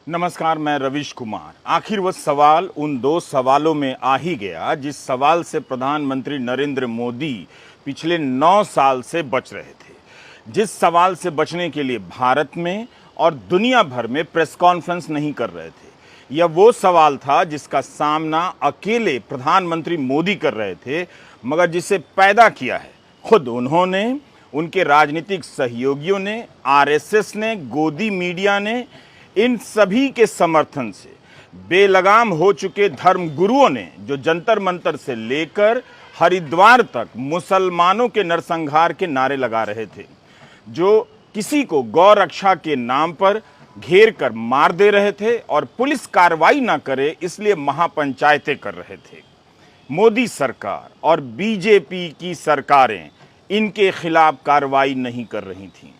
नमस्कार, मैं रविश कुमार। आखिर वह सवाल उन दो सवालों में आ ही गया जिस सवाल से प्रधानमंत्री नरेंद्र मोदी पिछले 9 साल से बच रहे थे, जिस सवाल से बचने के लिए भारत में और दुनिया भर में प्रेस कॉन्फ्रेंस नहीं कर रहे थे। यह वो सवाल था जिसका सामना अकेले प्रधानमंत्री मोदी कर रहे थे, मगर जिसे पैदा किया है खुद उन्होंने, उनके राजनीतिक सहयोगियों ने, आरएसएस ने, गोदी मीडिया ने, इन सभी के समर्थन से बेलगाम हो चुके धर्म गुरुओं ने, जो जंतर मंतर से लेकर हरिद्वार तक मुसलमानों के नरसंहार के नारे लगा रहे थे, जो किसी को गौ रक्षा के नाम पर घेर कर मार दे रहे थे और पुलिस कार्रवाई ना करे इसलिए महापंचायतें कर रहे थे। मोदी सरकार और बीजेपी की सरकारें इनके खिलाफ कार्रवाई नहीं कर रही थीं।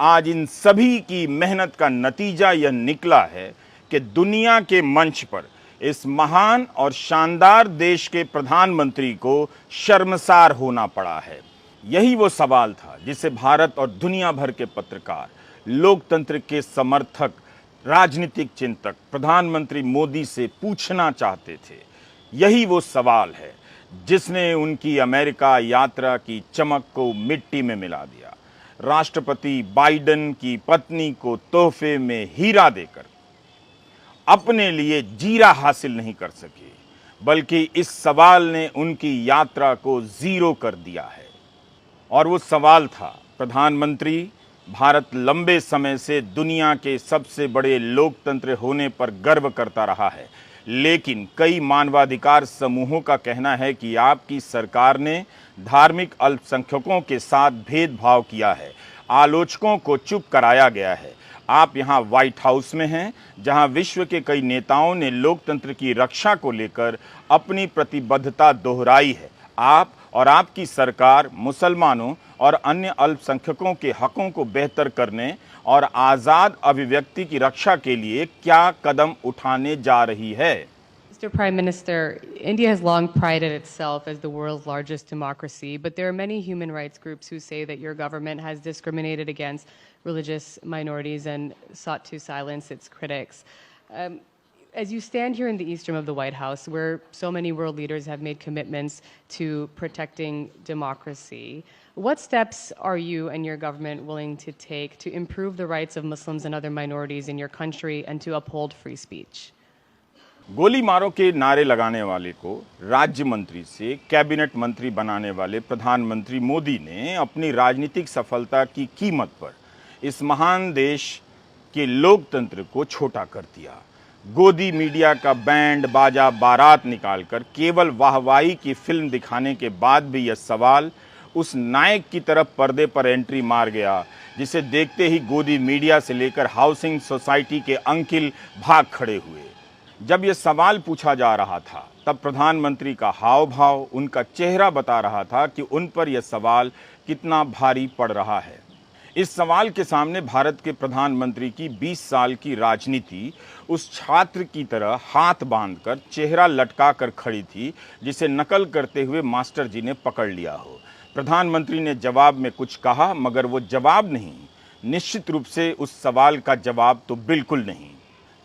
आज इन सभी की मेहनत का नतीजा यह निकला है कि दुनिया के मंच पर इस महान और शानदार देश के प्रधानमंत्री को शर्मसार होना पड़ा है। यही वो सवाल था जिसे भारत और दुनिया भर के पत्रकार, लोकतंत्र के समर्थक, राजनीतिक चिंतक प्रधानमंत्री मोदी से पूछना चाहते थे। यही वो सवाल है जिसने उनकी अमेरिका यात्रा की चमक को मिट्टी में मिला दिया। राष्ट्रपति बाइडेन की पत्नी को तोहफे में हीरा देकर अपने लिए जीरा हासिल नहीं कर सके, बल्कि इस सवाल ने उनकी यात्रा को जीरो कर दिया है। और वो सवाल था, प्रधानमंत्री, भारत लंबे समय से दुनिया के सबसे बड़े लोकतंत्र होने पर गर्व करता रहा है, लेकिन कई मानवाधिकार समूहों का कहना है कि आपकी सरकार ने धार्मिक अल्पसंख्यकों के साथ भेदभाव किया है, आलोचकों को चुप कराया गया है। आप यहाँ व्हाइट हाउस में हैं, जहाँ विश्व के कई नेताओं ने लोकतंत्र की रक्षा को लेकर अपनी प्रतिबद्धता दोहराई है। आप और आपकी सरकार मुसलमानों और अन्य अल्पसंख्यकों के हकों को बेहतर करने और आज़ाद अभिव्यक्ति की रक्षा के लिए क्या कदम उठाने जा रही है? Mr. Prime Minister, India has long prided itself as the world's largest democracy, but there are many human rights groups who say that your government has discriminated against religious minorities and sought to silence its critics. As you stand here in the east room of the White House, where so many world leaders have made commitments to protecting democracy, what steps are you and your government willing to take to improve the rights of Muslims and other minorities in your country and to uphold free speech? गोली मारो के नारे लगाने वाले को राज्य मंत्री से कैबिनेट मंत्री बनाने वाले प्रधानमंत्री मोदी ने अपनी राजनीतिक सफलता की कीमत पर इस महान देश के लोकतंत्र को छोटा कर दिया। गोदी मीडिया का बैंड बाजा बारात निकालकर केवल वाहवाही की फिल्म दिखाने के बाद भी यह सवाल उस नायक की तरफ पर्दे पर एंट्री मार गया, जिसे देखते ही गोदी मीडिया से लेकर हाउसिंग सोसाइटी के अंकिल भाग खड़े हुए। जब यह सवाल पूछा जा रहा था तब प्रधानमंत्री का हाव भाव, उनका चेहरा बता रहा था कि उन पर यह सवाल कितना भारी पड़ रहा है। इस सवाल के सामने भारत के प्रधानमंत्री की 20 साल की राजनीति उस छात्र की तरह हाथ बांधकर चेहरा लटका कर खड़ी थी जिसे नकल करते हुए मास्टर जी ने पकड़ लिया हो। प्रधानमंत्री ने जवाब में कुछ कहा, मगर वो जवाब नहीं, निश्चित रूप से उस सवाल का जवाब तो बिल्कुल नहीं।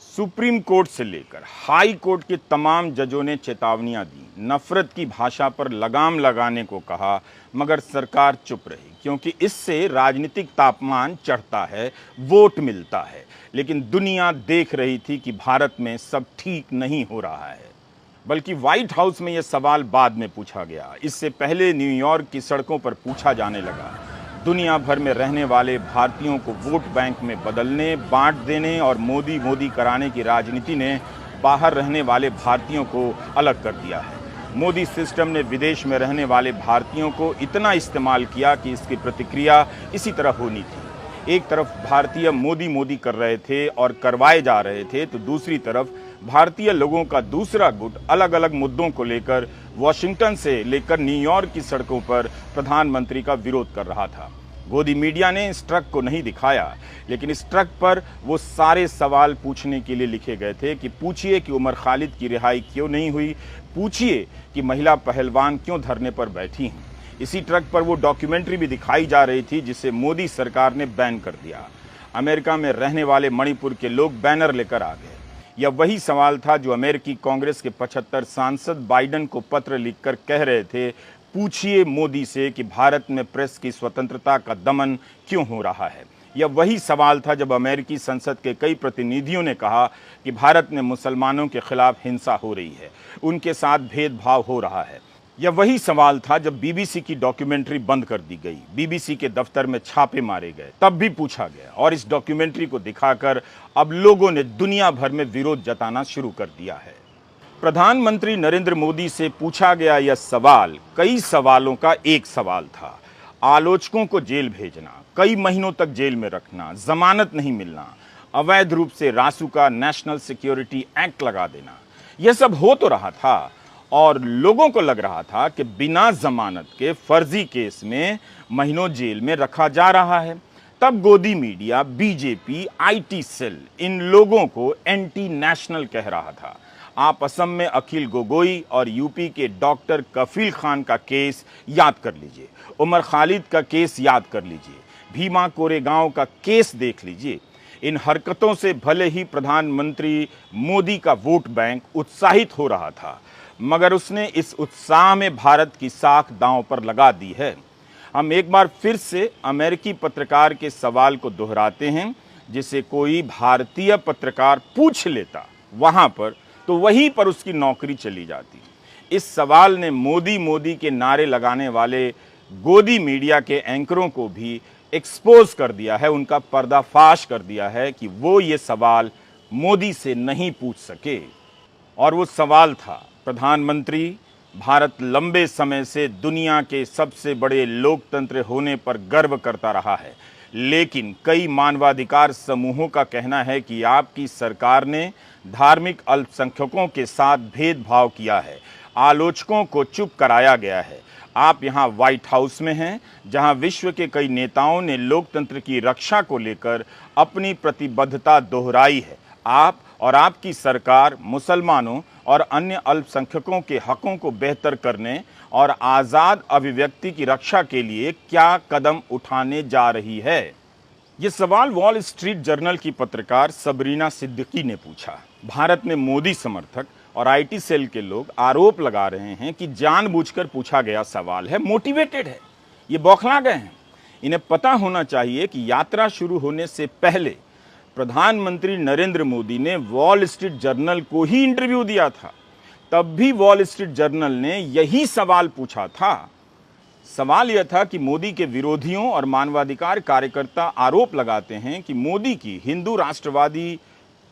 सुप्रीम कोर्ट से लेकर हाई कोर्ट के तमाम जजों ने चेतावनियां दी, नफरत की भाषा पर लगाम लगाने को कहा, मगर सरकार चुप रही, क्योंकि इससे राजनीतिक तापमान चढ़ता है, वोट मिलता है। लेकिन दुनिया देख रही थी कि भारत में सब ठीक नहीं हो रहा है। बल्कि व्हाइट हाउस में यह सवाल बाद में पूछा गया, इससे पहले न्यूयॉर्क की सड़कों पर पूछा जाने लगा। दुनिया भर में रहने वाले भारतीयों को वोट बैंक में बदलने, बांट देने और मोदी मोदी कराने की राजनीति ने बाहर रहने वाले भारतीयों को अलग कर दिया है। मोदी सिस्टम ने विदेश में रहने वाले भारतीयों को इतना इस्तेमाल किया कि इसकी प्रतिक्रिया इसी तरह होनी थी। एक तरफ भारतीय मोदी मोदी कर रहे थे और करवाए जा रहे थे, तो दूसरी तरफ भारतीय लोगों का दूसरा गुट अलग अलग मुद्दों को लेकर वॉशिंगटन से लेकर न्यूयॉर्क की सड़कों पर प्रधानमंत्री का विरोध कर रहा था। गोदी मीडिया ने इस ट्रक को नहीं दिखाया, लेकिन इस ट्रक पर वो सारे सवाल पूछने के लिए लिखे गए थे कि पूछिए कि उमर खालिद की रिहाई क्यों नहीं हुई, पूछिए कि महिला पहलवान क्यों धरने पर बैठी हैं। इसी ट्रक पर वो डॉक्यूमेंट्री भी दिखाई जा रही थी जिसे मोदी सरकार ने बैन कर दिया। अमेरिका में रहने वाले मणिपुर के लोग बैनर लेकर आ गए। यह वही सवाल था जो अमेरिकी कांग्रेस के 75 सांसद बाइडेन को पत्र लिखकर कह रहे थे, पूछिए मोदी से कि भारत में प्रेस की स्वतंत्रता का दमन क्यों हो रहा है। यह वही सवाल था जब अमेरिकी संसद के कई प्रतिनिधियों ने कहा कि भारत में मुसलमानों के खिलाफ हिंसा हो रही है, उनके साथ भेदभाव हो रहा है। यह वही सवाल था जब बीबीसी की डॉक्यूमेंट्री बंद कर दी गई, बीबीसी के दफ्तर में छापे मारे गए, तब भी पूछा गया और इस डॉक्यूमेंट्री को दिखाकर अब लोगों ने दुनिया भर में विरोध जताना शुरू कर दिया है। प्रधानमंत्री नरेंद्र मोदी से पूछा गया यह सवाल कई सवालों का एक सवाल था। आलोचकों को जेल भेजना, कई महीनों तक जेल में रखना, जमानत नहीं मिलना, अवैध रूप से रासुका नेशनल सिक्योरिटी एक्ट लगा देना, यह सब हो तो रहा था और लोगों को लग रहा था कि बिना जमानत के फर्जी केस में महीनों जेल में रखा जा रहा है। तब गोदी मीडिया, बीजेपी, आईटी सेल इन लोगों को एंटी नेशनल कह रहा था। आप असम में अखिल गोगोई और यूपी के डॉक्टर कफील खान का केस याद कर लीजिए, उमर खालिद का केस याद कर लीजिए, भीमा कोरेगांव का केस देख लीजिए। इन हरकतों से भले ही प्रधानमंत्री मोदी का वोट बैंक उत्साहित हो रहा था, मगर उसने इस उत्साह में भारत की साख दांव पर लगा दी है। हम एक बार फिर से अमेरिकी पत्रकार के सवाल को दोहराते हैं, जिसे कोई भारतीय पत्रकार पूछ लेता वहां पर तो वहीं पर उसकी नौकरी चली जाती। इस सवाल ने मोदी मोदी के नारे लगाने वाले गोदी मीडिया के एंकरों को भी एक्सपोज कर दिया है, उनका पर्दाफाश कर दिया है कि वो ये सवाल मोदी से नहीं पूछ सके। और वो सवाल था, प्रधानमंत्री, भारत लंबे समय से दुनिया के सबसे बड़े लोकतंत्र होने पर गर्व करता रहा है, लेकिन कई मानवाधिकार समूहों का कहना है कि आपकी सरकार ने धार्मिक अल्पसंख्यकों के साथ भेदभाव किया है, आलोचकों को चुप कराया गया है। आप यहाँ व्हाइट हाउस में हैं, जहाँ विश्व के कई नेताओं ने लोकतंत्र की रक्षा को लेकर अपनी प्रतिबद्धता दोहराई है। आप और आपकी सरकार मुसलमानों और अन्य अल्पसंख्यकों के हकों को बेहतर करने और आज़ाद अभिव्यक्ति की रक्षा के लिए क्या कदम उठाने जा रही है? ये सवाल वॉल स्ट्रीट जर्नल की पत्रकार सबरीना सिद्दीकी ने पूछा। भारत में मोदी समर्थक और आईटी सेल के लोग आरोप लगा रहे हैं कि जानबूझकर पूछा गया सवाल है, मोटिवेटेड है, ये बौखला गए हैं। इन्हें पता होना चाहिए कि यात्रा शुरू होने से पहले प्रधानमंत्री नरेंद्र मोदी ने वॉल स्ट्रीट जर्नल को ही इंटरव्यू दिया था, तब भी वॉल स्ट्रीट जर्नल ने यही सवाल पूछा था। सवाल यह था कि मोदी के विरोधियों और मानवाधिकार कार्यकर्ता आरोप लगाते हैं कि मोदी की हिंदू राष्ट्रवादी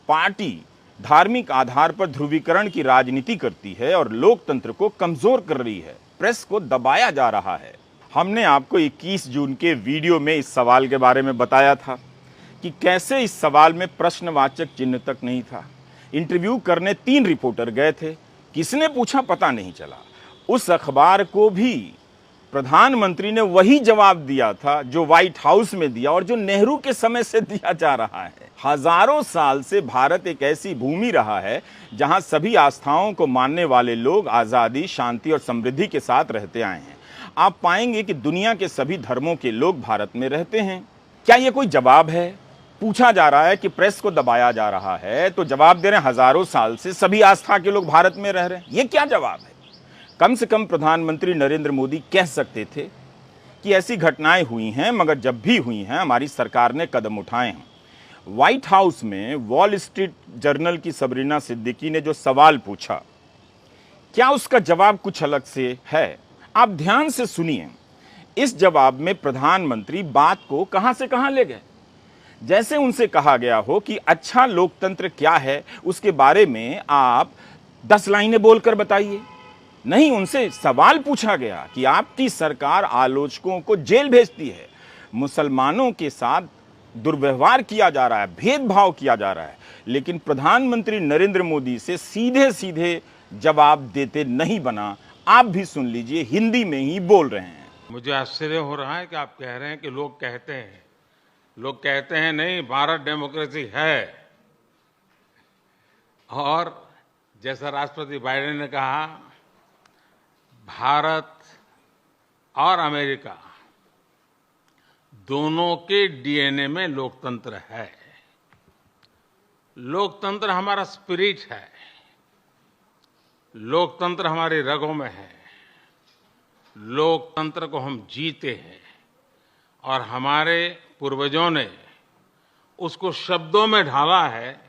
पार्टी धार्मिक आधार पर ध्रुवीकरण की राजनीति करती है और लोकतंत्र को कमजोर कर रही है, प्रेस को दबाया जा रहा है। हमने आपको 21 जून के वीडियो में इस सवाल के बारे में बताया था कि कैसे इस सवाल में प्रश्नवाचक चिन्ह तक नहीं था। इंटरव्यू करने 3 रिपोर्टर गए थे, किसने पूछा पता नहीं चला। उस अखबार को भी प्रधानमंत्री ने वही जवाब दिया था जो व्हाइट हाउस में दिया और जो नेहरू के समय से दिया जा रहा है। हजारों साल से भारत एक ऐसी भूमि रहा है जहां सभी आस्थाओं को मानने वाले लोग आज़ादी, शांति और समृद्धि के साथ रहते आए हैं। आप पाएंगे कि दुनिया के सभी धर्मों के लोग भारत में रहते हैं। क्या यह कोई जवाब है? पूछा जा रहा है कि प्रेस को दबाया जा रहा है, तो जवाब दे रहे हैं हजारों साल से सभी आस्था के लोग भारत में रह रहे हैं। ये क्या जवाब है? कम से कम प्रधानमंत्री नरेंद्र मोदी कह सकते थे कि ऐसी घटनाएं हुई हैं, मगर जब भी हुई हैं हमारी सरकार ने कदम उठाए हैं। व्हाइट हाउस में वॉल स्ट्रीट जर्नल की सबरीना सिद्दीकी ने जो सवाल पूछा, क्या उसका जवाब कुछ अलग से है? आप ध्यान से सुनिए। इस जवाब में प्रधानमंत्री बात को कहां से कहां ले गए, जैसे उनसे कहा गया हो कि अच्छा लोकतंत्र क्या है उसके बारे में आप 10 लाइनें बोलकर बताइए। नहीं, उनसे सवाल पूछा गया कि आपकी सरकार आलोचकों को जेल भेजती है, मुसलमानों के साथ दुर्व्यवहार किया जा रहा है, भेदभाव किया जा रहा है, लेकिन प्रधानमंत्री नरेंद्र मोदी से सीधे सीधे जवाब देते नहीं बना। आप भी सुन लीजिए, हिंदी में ही बोल रहे हैं। मुझे आश्चर्य हो रहा है कि आप कह रहे हैं कि लोग कहते हैं नहीं, भारत डेमोक्रेसी है। और जैसा राष्ट्रपति बाइडेन ने कहा, भारत और अमेरिका दोनों के डीएनए में लोकतंत्र है। लोकतंत्र हमारा स्पिरिट है, लोकतंत्र हमारी रगों में है, लोकतंत्र को हम जीते हैं और हमारे पूर्वजों ने उसको शब्दों में ढाला है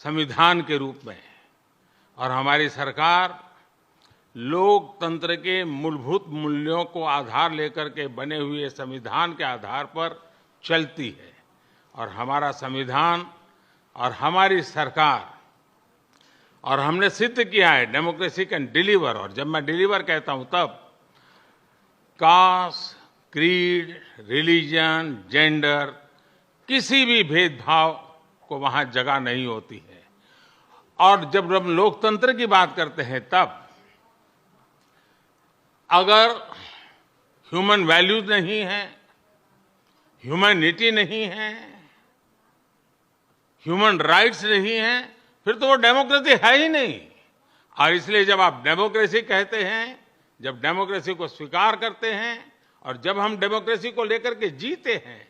संविधान के रूप में। और हमारी सरकार लोकतंत्र के मूलभूत मूल्यों को आधार लेकर के बने हुए संविधान के आधार पर चलती है। और हमारा संविधान और हमारी सरकार, और हमने सिद्ध किया है डेमोक्रेसी कैन डिलीवर। और जब मैं डिलीवर कहता हूं तब कास्ट, क्रीड, रिलीजन, जेंडर, किसी भी भेदभाव को वहां जगह नहीं होती है। और जब हम लोकतंत्र की बात करते हैं तब अगर ह्यूमन वैल्यूज नहीं है, ह्यूमैनिटी नहीं है, ह्यूमन राइट्स नहीं है, फिर तो वो डेमोक्रेसी है ही नहीं। और इसलिए जब आप डेमोक्रेसी कहते हैं, जब डेमोक्रेसी को स्वीकार करते हैं और जब हम डेमोक्रेसी को लेकर के जीते हैं,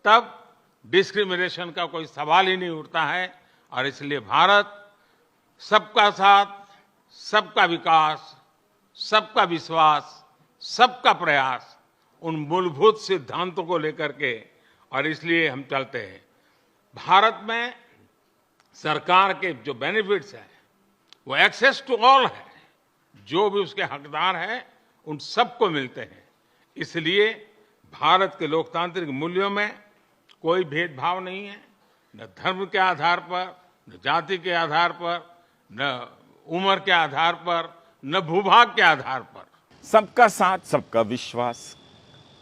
तब डिस्क्रिमिनेशन का कोई सवाल ही नहीं उठता है। और इसलिए भारत सबका साथ, सबका विकास, सबका विश्वास, सबका प्रयास, उन मूलभूत सिद्धांतों को लेकर के, और इसलिए हम चलते हैं। भारत में सरकार के जो बेनिफिट्स हैं वो एक्सेस टू ऑल है, जो भी उसके हकदार हैं उन सबको मिलते हैं। इसलिए भारत के लोकतांत्रिक मूल्यों में कोई भेदभाव नहीं है, न धर्म के आधार पर, न जाति के आधार पर, न उम्र के आधार पर, न भूभाग के आधार पर। सबका साथ, सबका विश्वास,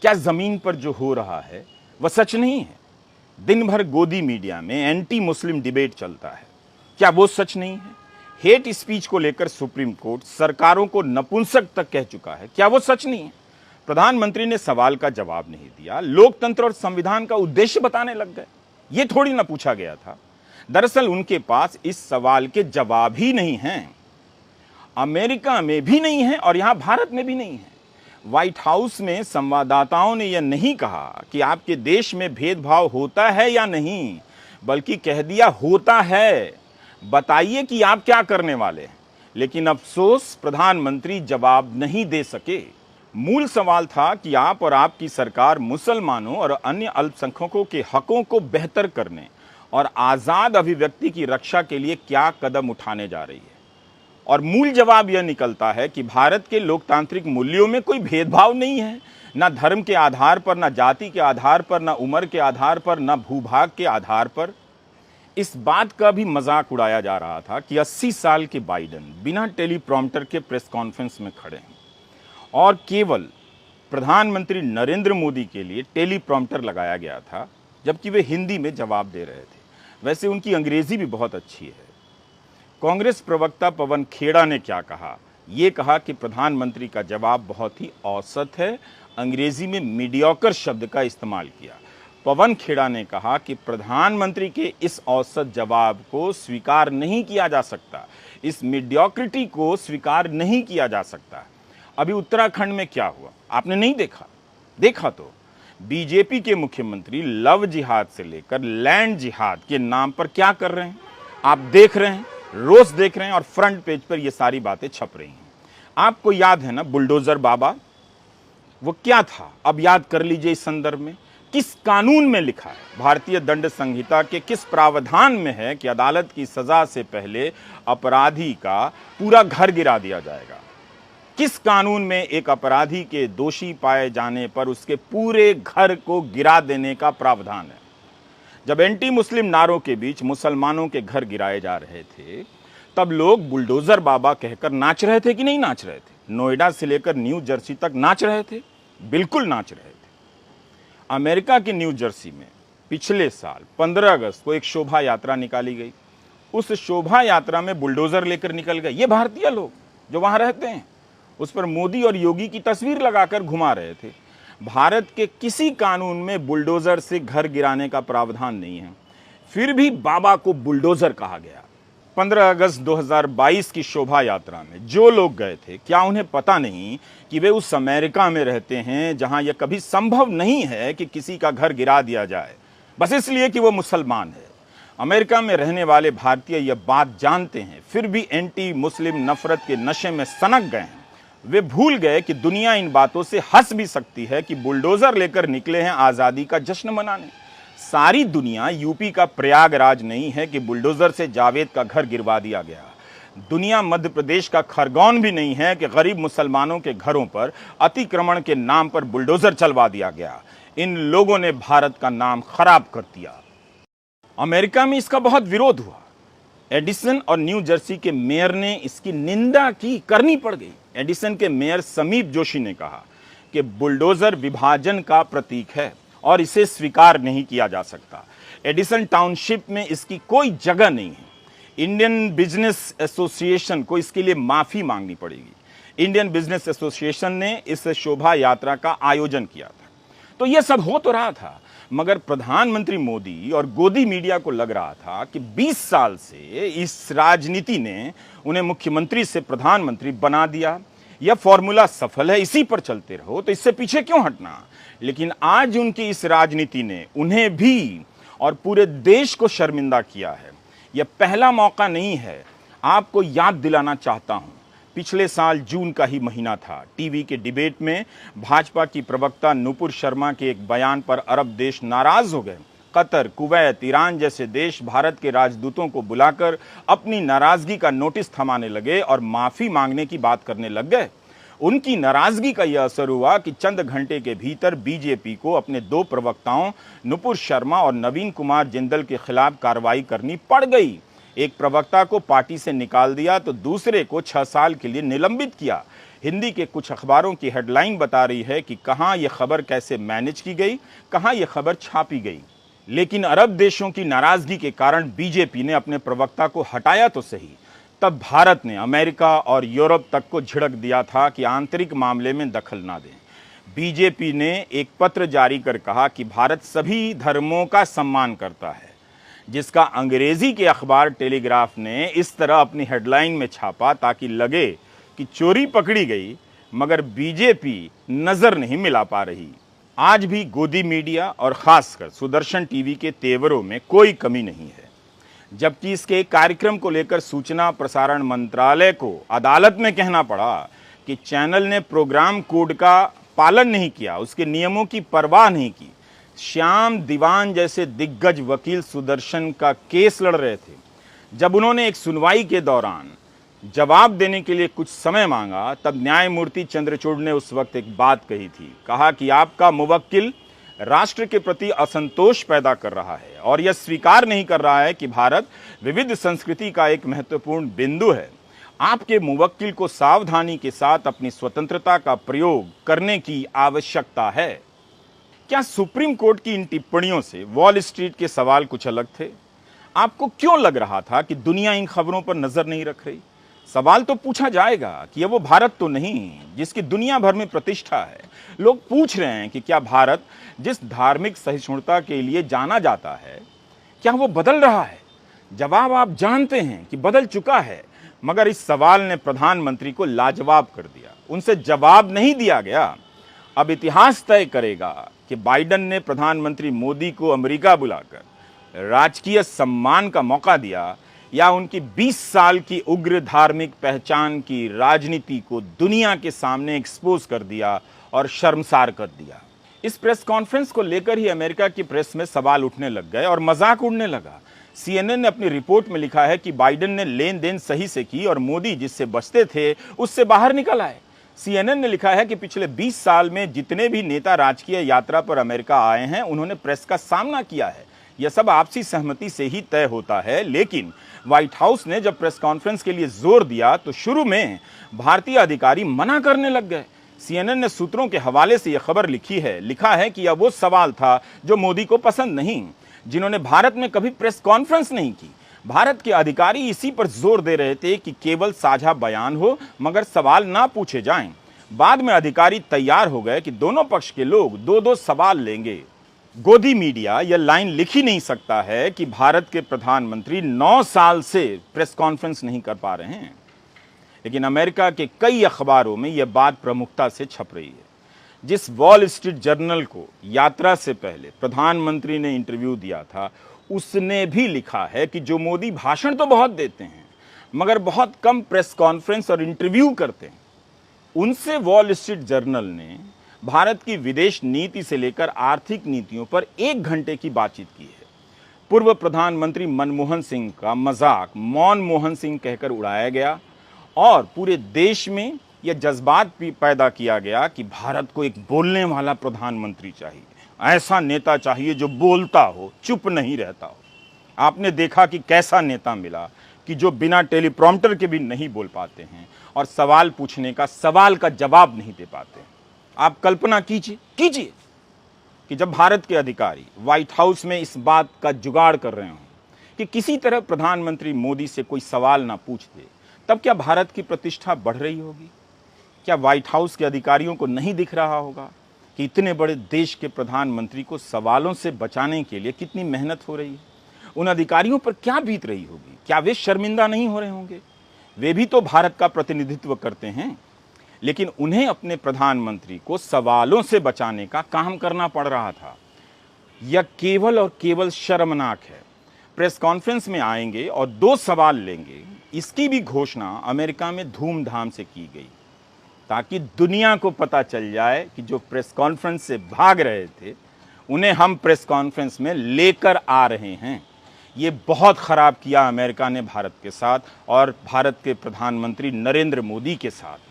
क्या जमीन पर जो हो रहा है वह सच नहीं है? दिन भर गोदी मीडिया में एंटी मुस्लिम डिबेट चलता है, क्या वो सच नहीं है? हेट स्पीच को लेकर सुप्रीम कोर्ट सरकारों को नपुंसक तक कह चुका है, क्या वो सच नहीं है? प्रधानमंत्री ने सवाल का जवाब नहीं दिया, लोकतंत्र और संविधान का उद्देश्य बताने लग गए। ये थोड़ी ना पूछा गया था। दरअसल उनके पास इस सवाल के जवाब ही नहीं हैं। अमेरिका में भी नहीं है और यहां भारत में भी नहीं है। व्हाइट हाउस में संवाददाताओं ने यह नहीं कहा कि आपके देश में भेदभाव होता है या नहीं, बल्कि कह दिया होता है, बताइए कि आप क्या करने वाले हैं। लेकिन अफसोस प्रधानमंत्री जवाब नहीं दे सके। मूल सवाल था कि आप और आपकी सरकार मुसलमानों और अन्य अल्पसंख्यकों के हकों को बेहतर करने और आजाद अभिव्यक्ति की रक्षा के लिए क्या कदम उठाने जा रही है। और मूल जवाब यह निकलता है कि भारत के लोकतांत्रिक मूल्यों में कोई भेदभाव नहीं है, ना धर्म के आधार पर, ना जाति के आधार पर, ना उम्र के आधार पर, ना भूभाग के आधार पर। इस बात का भी मजाक उड़ाया जा रहा था कि 80 साल के बाइडेन बिना टेलीप्रॉम्प्टर के प्रेस कॉन्फ्रेंस में खड़े हैं और केवल प्रधानमंत्री नरेंद्र मोदी के लिए टेलीप्रॉम्प्टर लगाया गया था, जबकि वे हिंदी में जवाब दे रहे थे। वैसे उनकी अंग्रेजी भी बहुत अच्छी है। कांग्रेस प्रवक्ता पवन खेड़ा ने क्या कहा? ये कहा कि प्रधानमंत्री का जवाब बहुत ही औसत है, अंग्रेजी में मीडियोकर शब्द का इस्तेमाल किया। पवन खेड़ा ने कहा कि प्रधानमंत्री के इस औसत जवाब को स्वीकार नहीं किया जा सकता, इस मीडियोक्रिटी को स्वीकार नहीं किया जा सकता। अभी उत्तराखंड में क्या हुआ आपने नहीं देखा? देखा तो बीजेपी के मुख्यमंत्री लव जिहाद से लेकर लैंड जिहाद के नाम पर क्या कर रहे हैं आप देख रहे हैं, रोज देख रहे हैं, और फ्रंट पेज पर ये सारी बातें छप रही हैं। आपको याद है ना बुलडोजर बाबा, वो क्या था? अब याद कर लीजिए इस संदर्भ में किस कानून में लिखा है, भारतीय दंड संहिता के किस प्रावधान में है कि अदालत की सजा से पहले अपराधी का पूरा घर गिरा दिया जाएगा। किस कानून में एक अपराधी के दोषी पाए जाने पर उसके पूरे घर को गिरा देने का प्रावधान है। जब एंटी मुस्लिम नारों के बीच मुसलमानों के घर गिराए जा रहे थे, तब लोग बुलडोजर बाबा कहकर नाच रहे थे कि नहीं नाच रहे थे? नोएडा से लेकर न्यू जर्सी तक नाच रहे थे, बिल्कुल नाच रहे थे। अमेरिका के न्यू जर्सी में पिछले साल 15 अगस्त को एक शोभा यात्रा निकाली गई। उस शोभा यात्रा में बुलडोजर लेकर निकल गए ये भारतीय लोग जो वहां रहते हैं। उस पर मोदी और योगी की तस्वीर लगाकर घुमा रहे थे। भारत के किसी कानून में बुलडोजर से घर गिराने का प्रावधान नहीं है, फिर भी बाबा को बुलडोजर कहा गया। 15 अगस्त 2022 की शोभा यात्रा में जो लोग गए थे, क्या उन्हें पता नहीं कि वे उस अमेरिका में रहते हैं जहां यह कभी संभव नहीं है कि किसी का घर गिरा दिया जाए बस इसलिए कि वो मुसलमान है। अमेरिका में रहने वाले भारतीय यह बात जानते हैं, फिर भी एंटी मुस्लिम नफरत के नशे में सनक गए हैं। वे भूल गए कि दुनिया इन बातों से हंस भी सकती है कि बुलडोजर लेकर निकले हैं आजादी का जश्न मनाने। सारी दुनिया यूपी का प्रयागराज नहीं है कि बुलडोजर से जावेद का घर गिरवा दिया गया। दुनिया मध्य प्रदेश का खरगोन भी नहीं है कि गरीब मुसलमानों के घरों पर अतिक्रमण के नाम पर बुलडोजर चलवा दिया गया। इन लोगों ने भारत का नाम खराब कर दिया। अमेरिका में इसका बहुत विरोध हुआ। एडिसन और न्यू जर्सी के मेयर ने इसकी निंदा की, करनी पड़ गई। एडिसन के मेयर समीप जोशी ने कहा कि बुलडोजर विभाजन का प्रतीक है और इसे स्वीकार नहीं किया जा सकता। एडिसन टाउनशिप में इसकी कोई जगह नहीं है। इंडियन बिजनेस एसोसिएशन को इसके लिए माफी मांगनी पड़ेगी। इंडियन बिजनेस एसोसिएशन ने इस शोभा यात्रा का आयोजन किया था। तो यह सब हो तो रहा था, मगर प्रधानमंत्री मोदी और गोदी मीडिया को लग रहा था कि 20 साल से इस राजनीति ने उन्हें मुख्यमंत्री से प्रधानमंत्री बना दिया। यह फॉर्मूला सफल है, इसी पर चलते रहो, तो इससे पीछे क्यों हटना। लेकिन आज उनकी इस राजनीति ने उन्हें भी और पूरे देश को शर्मिंदा किया है। यह पहला मौका नहीं है। आपको याद दिलाना चाहता हूं, पिछले साल जून का ही महीना था। टीवी के डिबेट में भाजपा की प्रवक्ता नुपुर शर्मा के एक बयान पर अरब देश नाराज हो गए। कतर, कुवैत, ईरान जैसे देश भारत के राजदूतों को बुलाकर अपनी नाराजगी का नोटिस थमाने लगे और माफी मांगने की बात करने लग गए। उनकी नाराजगी का यह असर हुआ कि चंद घंटे के भीतर बीजेपी को अपने 2 प्रवक्ताओं नुपुर शर्मा और नवीन कुमार जिंदल के खिलाफ कार्रवाई करनी पड़ गई। एक प्रवक्ता को पार्टी से निकाल दिया तो दूसरे को 6 साल के लिए निलंबित किया। हिंदी के कुछ अखबारों की हेडलाइन बता रही है कि कहां यह खबर कैसे मैनेज की गई, कहां यह खबर छापी गई। लेकिन अरब देशों की नाराजगी के कारण बीजेपी ने अपने प्रवक्ता को हटाया तो सही, तब भारत ने अमेरिका और यूरोप तक को झिड़क दिया था कि आंतरिक मामले में दखल ना दें। बीजेपी ने एक पत्र जारी कर कहा कि भारत सभी धर्मों का सम्मान करता है, जिसका अंग्रेजी के अखबार टेलीग्राफ ने इस तरह अपनी हेडलाइन में छापा ताकि लगे कि चोरी पकड़ी गई, मगर बीजेपी नजर नहीं मिला पा रही। आज भी गोदी मीडिया और खासकर सुदर्शन टीवी के तेवरों में कोई कमी नहीं है, जबकि इसके एक कार्यक्रम को लेकर सूचना प्रसारण मंत्रालय को अदालत में कहना पड़ा कि चैनल ने प्रोग्राम कोड का पालन नहीं किया, उसके नियमों की परवाह नहीं की। श्याम दीवान जैसे दिग्गज वकील सुदर्शन का केस लड़ रहे थे। जब उन्होंने एक सुनवाई के दौरान जवाब देने के लिए कुछ समय मांगा, तब न्यायमूर्ति चंद्रचूड़ ने उस वक्त एक बात कही थी। कहा कि आपका मुवक्किल राष्ट्र के प्रति असंतोष पैदा कर रहा है और यह स्वीकार नहीं कर रहा है कि भारत विविध संस्कृति का एक महत्वपूर्ण बिंदु है। आपके मुवक्किल को सावधानी के साथ अपनी स्वतंत्रता का प्रयोग करने की आवश्यकता है। क्या सुप्रीम कोर्ट की इन टिप्पणियों से वॉल स्ट्रीट के सवाल कुछ अलग थे? आपको क्यों लग रहा था कि दुनिया इन खबरों पर नजर नहीं रख रही? सवाल तो पूछा जाएगा कि यह वो भारत तो नहीं जिसकी दुनिया भर में प्रतिष्ठा है। लोग पूछ रहे हैं कि क्या भारत जिस धार्मिक सहिष्णुता के लिए जाना जाता है, क्या वो बदल रहा है? जवाब आप जानते हैं कि बदल चुका है, मगर इस सवाल ने प्रधानमंत्री को लाजवाब कर दिया। उनसे जवाब नहीं दिया गया। अब इतिहास तय करेगा कि बाइडेन ने प्रधानमंत्री मोदी को अमेरिका बुलाकर राजकीय सम्मान का मौका दिया या उनकी 20 साल की उग्र धार्मिक पहचान की राजनीति को दुनिया के सामने एक्सपोज कर दिया और शर्मसार कर दिया। इस प्रेस कॉन्फ्रेंस को लेकर ही अमेरिका की प्रेस में सवाल उठने लग गए और मजाक उड़ने लगा। CNN ने अपनी रिपोर्ट में लिखा है कि बाइडेन ने लेन देन सही से की और मोदी जिससे बचते थे उससे बाहर निकल आए। CNN ने लिखा है कि पिछले 20 साल में जितने भी नेता राजकीय यात्रा पर अमेरिका आए हैं, उन्होंने प्रेस का सामना किया है। यह सब आपसी सहमति से ही तय होता है। लेकिन व्हाइट हाउस ने जब प्रेस कॉन्फ्रेंस के लिए जोर दिया तो शुरू में भारतीय अधिकारी मना करने लग गए। CNN ने सूत्रों के हवाले से यह खबर लिखा है कि यह वो सवाल था जो मोदी को पसंद नहीं, जिन्होंने भारत में कभी प्रेस कॉन्फ्रेंस नहीं की। भारत के अधिकारी इसी पर जोर दे रहे थे कि केवल साझा बयान हो मगर सवाल ना पूछे जाएं। बाद में अधिकारी तैयार हो गए कि दोनों पक्ष के लोग 2-2 सवाल लेंगे। गोदी मीडिया यह लाइन लिख ही नहीं सकता है कि भारत के प्रधानमंत्री 9 साल से प्रेस कॉन्फ्रेंस नहीं कर पा रहे हैं। लेकिन अमेरिका के कई अखबारों में यह बात प्रमुखता से छप रही है। जिस वॉल स्ट्रीट जर्नल को यात्रा से पहले प्रधानमंत्री ने इंटरव्यू दिया था, उसने भी लिखा है कि जो मोदी भाषण तो बहुत देते हैं मगर बहुत कम प्रेस कॉन्फ्रेंस और इंटरव्यू करते हैं। उनसे वॉल स्ट्रीट जर्नल ने भारत की विदेश नीति से लेकर आर्थिक नीतियों पर 1 घंटे की बातचीत की है। पूर्व प्रधानमंत्री मनमोहन सिंह का मजाक मौन मोहन सिंह कहकर उड़ाया गया और पूरे देश में यह जज्बात भी पैदा किया गया कि भारत को एक बोलने वाला प्रधानमंत्री चाहिए, ऐसा नेता चाहिए जो बोलता हो, चुप नहीं रहता हो। आपने देखा कि कैसा नेता मिला कि जो बिना टेलीप्रॉम्प्टर के भी नहीं बोल पाते हैं और सवाल पूछने का सवाल का जवाब नहीं दे पाते हैं। आप कल्पना कीजिए कि जब भारत के अधिकारी व्हाइट हाउस में इस बात का जुगाड़ कर रहे हों कि किसी तरह प्रधानमंत्री मोदी से कोई सवाल ना पूछ दे, तब क्या भारत की प्रतिष्ठा बढ़ रही होगी? क्या व्हाइट हाउस के अधिकारियों को नहीं दिख रहा होगा कि इतने बड़े देश के प्रधानमंत्री को सवालों से बचाने के लिए कितनी मेहनत हो रही है? उन अधिकारियों पर क्या बीत रही होगी? क्या वे शर्मिंदा नहीं हो रहे होंगे? वे भी तो भारत का प्रतिनिधित्व करते हैं, लेकिन उन्हें अपने प्रधानमंत्री को सवालों से बचाने का काम करना पड़ रहा था। यह केवल और केवल शर्मनाक है। प्रेस कॉन्फ्रेंस में आएंगे और 2 सवाल लेंगे, इसकी भी घोषणा अमेरिका में धूमधाम से की गई ताकि दुनिया को पता चल जाए कि जो प्रेस कॉन्फ्रेंस से भाग रहे थे उन्हें हम प्रेस कॉन्फ्रेंस में लेकर आ रहे हैं। ये बहुत खराब किया अमेरिका ने भारत के साथ और भारत के प्रधानमंत्री नरेंद्र मोदी के साथ।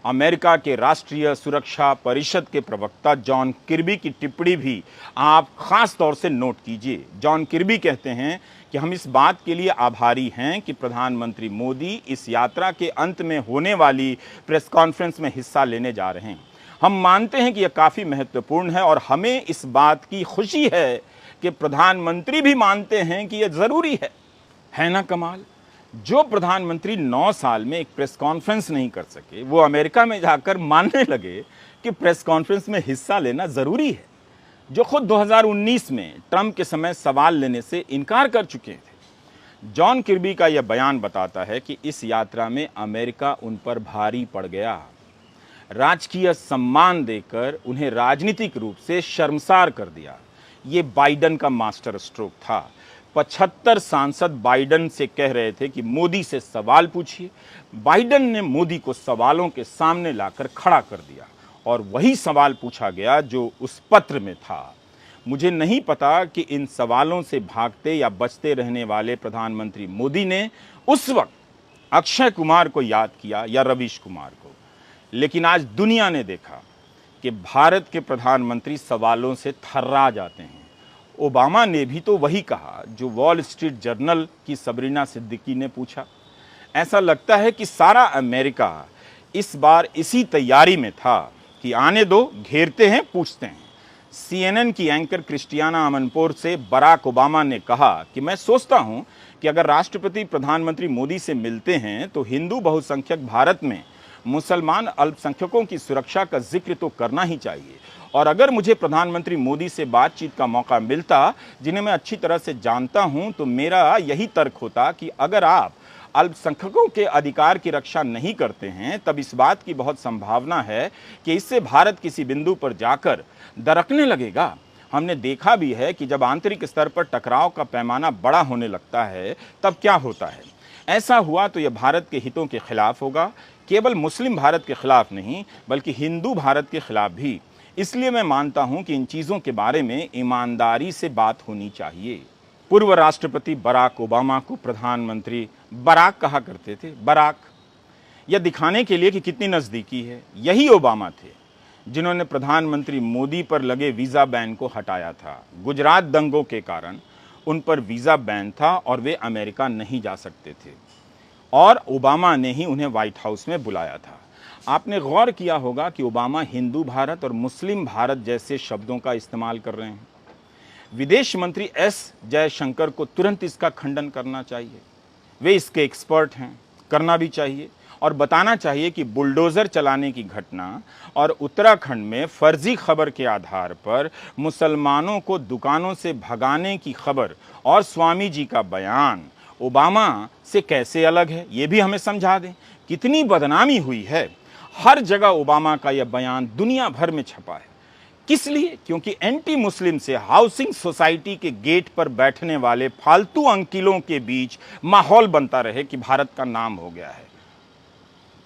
अमेरिका के राष्ट्रीय सुरक्षा परिषद के प्रवक्ता जॉन किर्बी की टिप्पणी भी आप खास तौर से नोट कीजिए। जॉन किर्बी कहते हैं कि हम इस बात के लिए आभारी हैं कि प्रधानमंत्री मोदी इस यात्रा के अंत में होने वाली प्रेस कॉन्फ्रेंस में हिस्सा लेने जा रहे हैं। हम मानते हैं कि यह काफ़ी महत्वपूर्ण है और हमें इस बात की खुशी है कि प्रधानमंत्री भी मानते हैं कि यह ज़रूरी है ना कमाल? जो प्रधानमंत्री 9 साल में एक प्रेस कॉन्फ्रेंस नहीं कर सके, वो अमेरिका में जाकर मानने लगे कि प्रेस कॉन्फ्रेंस में हिस्सा लेना ज़रूरी है। जो खुद 2019 में ट्रंप के समय सवाल लेने से इनकार कर चुके थे। जॉन किर्बी का यह बयान बताता है कि इस यात्रा में अमेरिका उन पर भारी पड़ गया। राजकीय सम्मान देकर उन्हें राजनीतिक रूप से शर्मसार कर दिया। ये बाइडन का मास्टर स्ट्रोक था। 75 सांसद बाइडन से कह रहे थे कि मोदी से सवाल पूछिए। बाइडन ने मोदी को सवालों के सामने लाकर खड़ा कर दिया और वही सवाल पूछा गया जो उस पत्र में था। मुझे नहीं पता कि इन सवालों से भागते या बचते रहने वाले प्रधानमंत्री मोदी ने उस वक्त अक्षय कुमार को याद किया या रवीश कुमार को, लेकिन आज दुनिया ने देखा कि भारत के प्रधानमंत्री सवालों से थर्रा जाते हैं। ओबामा ने भी तो वही कहा जो वॉल स्ट्रीट जर्नल की सबरीना सिद्दीकी ने पूछा। ऐसा लगता है कि सारा अमेरिका इस बार इसी तैयारी में था कि आने दो, घेरते हैं, पूछते हैं। CNN की एंकर क्रिस्टियाना अमनपोर से बराक ओबामा ने कहा कि मैं सोचता हूं कि अगर राष्ट्रपति प्रधानमंत्री मोदी से मिलते हैं तो हिंदू बहुसंख्यक भारत में मुसलमान अल्पसंख्यकों की सुरक्षा का जिक्र तो करना ही चाहिए, और अगर मुझे प्रधानमंत्री मोदी से बातचीत का मौका मिलता जिन्हें मैं अच्छी तरह से जानता हूं, तो मेरा यही तर्क होता कि अगर आप अल्पसंख्यकों के अधिकार की रक्षा नहीं करते हैं तब इस बात की बहुत संभावना है कि इससे भारत किसी बिंदु पर जाकर दरकने लगेगा। हमने देखा भी है कि जब आंतरिक स्तर पर टकराव का पैमाना बड़ा होने लगता है तब क्या होता है। ऐसा हुआ तो यह भारत के हितों के खिलाफ होगा, केवल मुस्लिम भारत के खिलाफ नहीं बल्कि हिंदू भारत के खिलाफ भी। इसलिए मैं मानता हूं कि इन चीज़ों के बारे में ईमानदारी से बात होनी चाहिए। पूर्व राष्ट्रपति बराक ओबामा को प्रधानमंत्री बराक कहा करते थे, बराक, यह दिखाने के लिए कि कितनी नज़दीकी है। यही ओबामा थे जिन्होंने प्रधानमंत्री मोदी पर लगे वीज़ा बैन को हटाया था। गुजरात दंगों के कारण उन पर वीज़ा बैन था और वे अमेरिका नहीं जा सकते थे और ओबामा ने ही उन्हें व्हाइट हाउस में बुलाया था। आपने गौर किया होगा कि ओबामा हिंदू भारत और मुस्लिम भारत जैसे शब्दों का इस्तेमाल कर रहे हैं। विदेश मंत्री एस जयशंकर को तुरंत इसका खंडन करना चाहिए। वे इसके एक्सपर्ट हैं, करना भी चाहिए, और बताना चाहिए कि बुलडोजर चलाने की घटना और उत्तराखंड में फर्जी खबर के आधार पर मुसलमानों को दुकानों से भगाने की खबर और स्वामी जी का बयान ओबामा से कैसे अलग है, ये भी हमें समझा दें। कितनी बदनामी हुई है, हर जगह ओबामा का यह बयान दुनिया भर में छपा है। किस लिए? क्योंकि एंटी मुस्लिम से हाउसिंग सोसाइटी के गेट पर बैठने वाले फालतू अंकिलों के बीच माहौल बनता रहे कि भारत का नाम हो गया है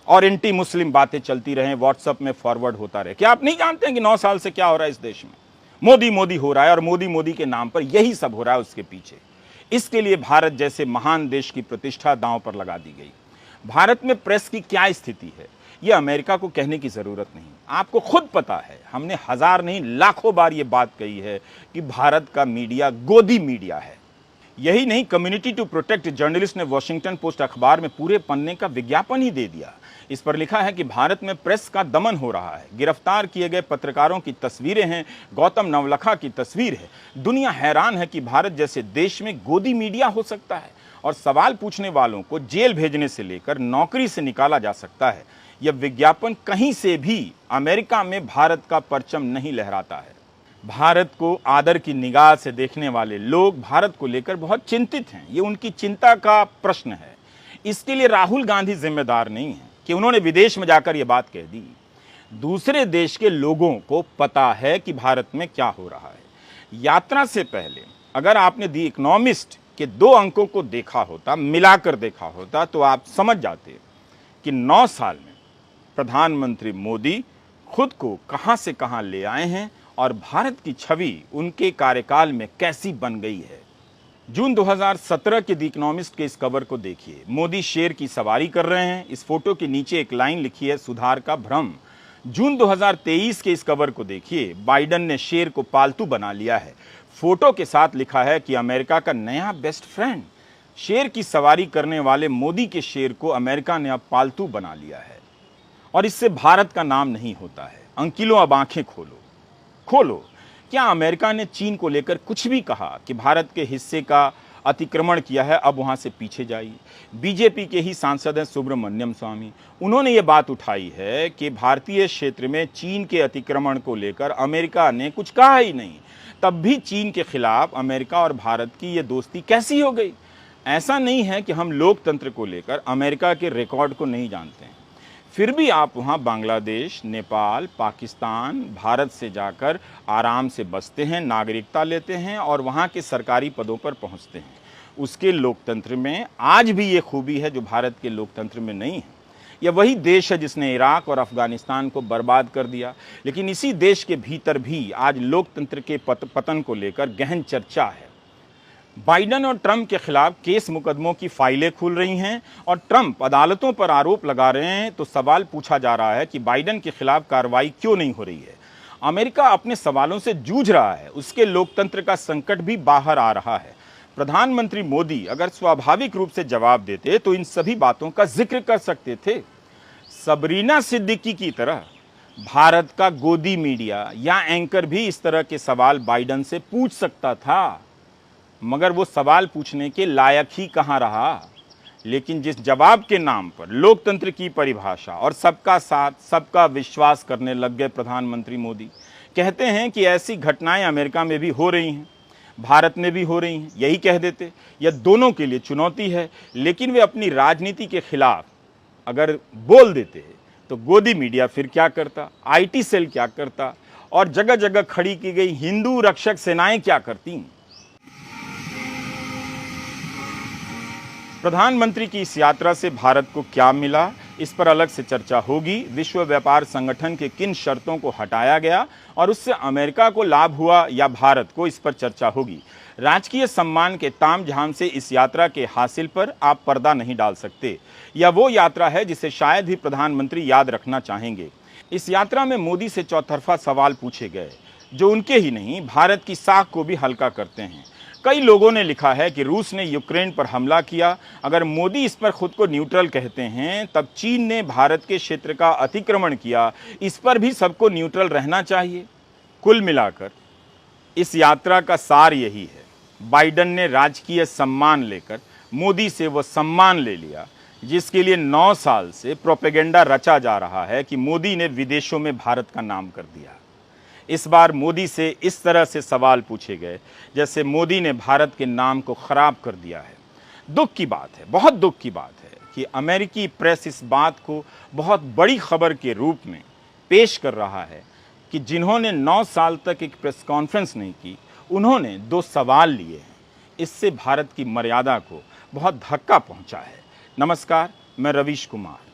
और एंटी मुस्लिम बातें चलती रहे, व्हाट्सएप में फॉरवर्ड होता रहे। क्या आप नहीं जानते हैं कि 9 साल से क्या हो रहा है इस देश में? मोदी मोदी हो रहा है और मोदी मोदी के नाम पर यही सब हो रहा है उसके पीछे। इसके लिए भारत जैसे महान देश की प्रतिष्ठा दांव पर लगा दी गई। भारत में प्रेस की क्या स्थिति है, यह अमेरिका को कहने की जरूरत नहीं, आपको खुद पता है। हमने हजार नहीं लाखों बार यह बात कही है कि भारत का मीडिया गोदी मीडिया है। यही नहीं, कम्युनिटी टू प्रोटेक्ट जर्नलिस्ट ने वॉशिंगटन पोस्ट अखबार में पूरे पन्ने का विज्ञापन ही दे दिया। इस पर लिखा है कि भारत में प्रेस का दमन हो रहा है। गिरफ्तार किए गए पत्रकारों की तस्वीरें हैं, गौतम नवलखा की तस्वीर है। दुनिया हैरान है कि भारत जैसे देश में गोदी मीडिया हो सकता है और सवाल पूछने वालों को जेल भेजने से लेकर नौकरी से निकाला जा सकता है। यह विज्ञापन कहीं से भी अमेरिका में भारत का परचम नहीं लहराता है। भारत को आदर की निगाह से देखने वाले लोग भारत को लेकर बहुत चिंतित हैं। ये उनकी चिंता का प्रश्न है। इसके लिए राहुल गांधी जिम्मेदार नहीं है कि उन्होंने विदेश में जाकर यह बात कह दी। दूसरे देश के लोगों को पता है कि भारत में क्या हो रहा है। यात्रा से पहले अगर आपने दी इकोनॉमिस्ट के 2 अंकों को देखा होता, मिलाकर देखा होता, तो आप समझ जाते कि 9 साल में प्रधानमंत्री मोदी खुद को कहां से कहां ले आए हैं और भारत की छवि उनके कार्यकाल में कैसी बन गई है। जून 2017 के द इकोनॉमिस्ट के इस कवर को देखिए। मोदी शेर की सवारी कर रहे हैं। इस फोटो के नीचे एक लाइन लिखी है, सुधार का भ्रम। जून 2023 के इस कवर को देखिए। बाइडन ने शेर को पालतू बना लिया है। फोटो के साथ लिखा है कि अमेरिका का नया बेस्ट फ्रेंड। शेर की सवारी करने वाले मोदी के शेर को अमेरिका ने अब पालतू बना लिया है और इससे भारत का नाम नहीं होता है। अंकिलों, अब आंखें खोलो। क्या अमेरिका ने चीन को लेकर कुछ भी कहा कि भारत के हिस्से का अतिक्रमण किया है, अब वहां से पीछे जाइए। बीजेपी के ही सांसद हैं सुब्रमण्यम स्वामी, उन्होंने ये बात उठाई है कि भारतीय क्षेत्र में चीन के अतिक्रमण को लेकर अमेरिका ने कुछ कहा ही नहीं, तब भी चीन के खिलाफ अमेरिका और भारत की ये दोस्ती कैसी हो गई। ऐसा नहीं है कि हम लोकतंत्र को लेकर अमेरिका के रिकॉर्ड को नहीं जानते हैं, फिर भी आप वहाँ बांग्लादेश, नेपाल, पाकिस्तान, भारत से जाकर आराम से बसते हैं, नागरिकता लेते हैं और वहाँ के सरकारी पदों पर पहुँचते हैं। उसके लोकतंत्र में आज भी ये खूबी है जो भारत के लोकतंत्र में नहीं है। यह वही देश है जिसने इराक और अफगानिस्तान को बर्बाद कर दिया, लेकिन इसी देश के भीतर भी आज लोकतंत्र के पतन को लेकर गहन चर्चा है। बाइडन और ट्रंप के खिलाफ केस मुकदमों की फाइलें खुल रही हैं और ट्रंप अदालतों पर आरोप लगा रहे हैं, तो सवाल पूछा जा रहा है कि बाइडन के खिलाफ कार्रवाई क्यों नहीं हो रही है। अमेरिका अपने सवालों से जूझ रहा है, उसके लोकतंत्र का संकट भी बाहर आ रहा है। प्रधानमंत्री मोदी अगर स्वाभाविक रूप से जवाब देते तो इन सभी बातों का जिक्र कर सकते थे। सबरीना सिद्दीकी की तरह भारत का गोदी मीडिया या एंकर भी इस तरह के सवाल बाइडन से पूछ सकता था, मगर वो सवाल पूछने के लायक ही कहां रहा। लेकिन जिस जवाब के नाम पर लोकतंत्र की परिभाषा और सबका साथ, सबका विश्वास करने लग गए प्रधानमंत्री मोदी, कहते हैं कि ऐसी घटनाएं अमेरिका में भी हो रही हैं, भारत में भी हो रही हैं, यही कह देते। यह दोनों के लिए चुनौती है, लेकिन वे अपनी राजनीति के खिलाफ अगर बोल देते तो गोदी मीडिया फिर क्या करता, IT सेल क्या करता और जगह जगह खड़ी की गई हिंदू रक्षक सेनाएं क्या करती। प्रधानमंत्री की इस यात्रा से भारत को क्या मिला, इस पर अलग से चर्चा होगी। विश्व व्यापार संगठन के किन शर्तों को हटाया गया और उससे अमेरिका को लाभ हुआ या भारत को, इस पर चर्चा होगी। राजकीय सम्मान के तामझाम से इस यात्रा के हासिल पर आप पर्दा नहीं डाल सकते। यह वो यात्रा है जिसे शायद ही प्रधानमंत्री याद रखना चाहेंगे। इस यात्रा में मोदी से चौतरफा सवाल पूछे गए जो उनके ही नहीं, भारत की साख को भी हल्का करते हैं। कई लोगों ने लिखा है कि रूस ने यूक्रेन पर हमला किया, अगर मोदी इस पर खुद को न्यूट्रल कहते हैं, तब चीन ने भारत के क्षेत्र का अतिक्रमण किया, इस पर भी सबको न्यूट्रल रहना चाहिए। कुल मिलाकर इस यात्रा का सार यही है, बाइडन ने राजकीय सम्मान लेकर मोदी से वो सम्मान ले लिया जिसके लिए 9 साल से प्रोपेगेंडा रचा जा रहा है कि मोदी ने विदेशों में भारत का नाम कर दिया। इस बार मोदी से इस तरह से सवाल पूछे गए जैसे मोदी ने भारत के नाम को खराब कर दिया है। दुख की बात है, बहुत दुख की बात है कि अमेरिकी प्रेस इस बात को बहुत बड़ी खबर के रूप में पेश कर रहा है कि जिन्होंने 9 साल तक एक प्रेस कॉन्फ्रेंस नहीं की, उन्होंने 2 सवाल लिए हैं। इससे भारत की मर्यादा को बहुत धक्का पहुंचा है। नमस्कार, मैं रवीश कुमार।